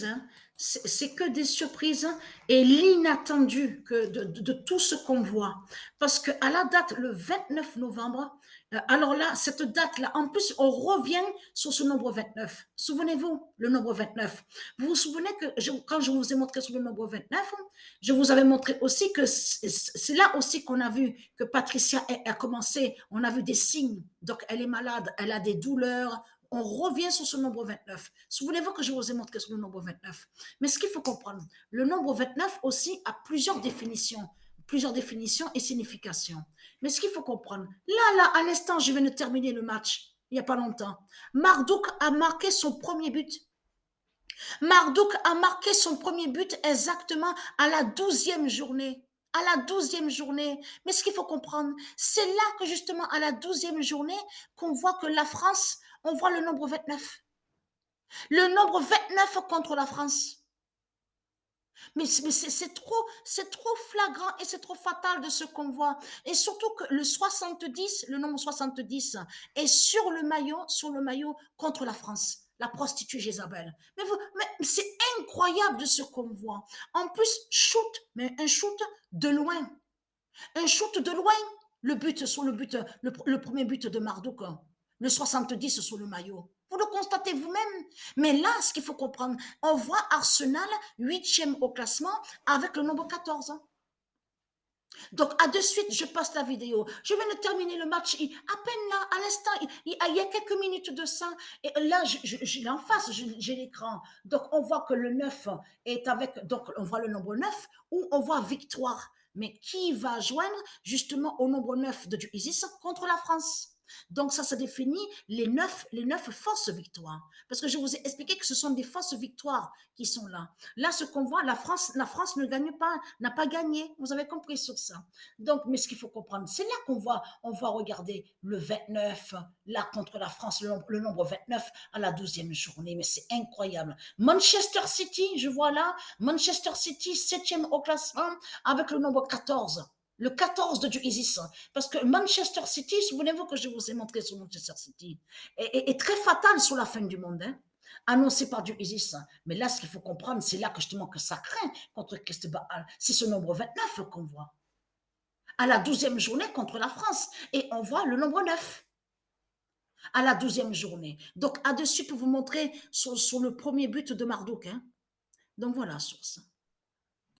hein. C'est que des surprises hein, et l'inattendu que de tout ce qu'on voit. Parce que à la date, le 29 novembre, alors là, cette date-là, en plus, on revient sur ce nombre 29. Souvenez-vous, le nombre 29. Vous vous souvenez que quand je vous ai montré sur le nombre 29, je vous avais montré aussi que c'est là aussi qu'on a vu que Patricia a commencé, on a vu des signes. Donc, elle est malade, elle a des douleurs, on revient sur ce nombre 29. Souvenez-vous que je vous ai montré sur le nombre 29. Mais ce qu'il faut comprendre, le nombre 29 aussi a plusieurs définitions et significations. Mais ce qu'il faut comprendre, là, à l'instant, je viens de terminer le match, il n'y a pas longtemps. Marduk a marqué son premier but. Marduk a marqué son premier but exactement à la 12e journée. À la 12e journée. Mais ce qu'il faut comprendre, c'est là que justement à la 12e journée qu'on voit que la France, on voit le nombre 29. Le nombre 29 contre la France. Mais c'est trop flagrant et c'est trop fatal de ce qu'on voit. Et surtout que le 70, le nombre 70 est sur le maillot contre la France. La prostituée Jézabel. Mais c'est incroyable de ce qu'on voit. En plus, mais un shoot de loin. Un shoot de loin. Le premier but de Marduk. Le 70 sur le maillot. Vous le constatez vous-même. Mais là, ce qu'il faut comprendre, on voit Arsenal 8e au classement avec le nombre 14. Donc, à de suite, je passe la vidéo. Je viens de terminer le match. À peine là, à l'instant, il y a quelques minutes de ça. Et là, j'ai en face, j'ai l'écran. Donc, on voit que le 9 est avec, donc, on voit le nombre 9 ou on voit victoire. Mais qui va joindre justement au nombre 9 de Isis contre la France? Donc ça définit les neuf fausses victoires. Parce que je vous ai expliqué que ce sont des fausses victoires qui sont là. Là, ce qu'on voit, la France ne gagne pas, n'a pas gagné. Vous avez compris sur ça. Donc, mais ce qu'il faut comprendre, c'est là on va regarder le 29, là contre la France, le nombre 29 à la 12e journée. Mais c'est incroyable. Manchester City, je vois là, Manchester City, 7e au classement avec le nombre 14. Le 14 de Isis. Parce que Manchester City, souvenez-vous que je vous ai montré sur Manchester City, est très fatal sur la fin du monde. Hein, annoncé par Isis. Mais là, ce qu'il faut comprendre, c'est là que justement que ça craint contre Christ Baal. C'est ce nombre 29 qu'on voit. À la 12e journée contre la France. Et on voit le nombre 9 à la 12e journée. Donc, à-dessus, pour vous montrer sur le premier but de Marduk. Hein. Donc, voilà, sur ça.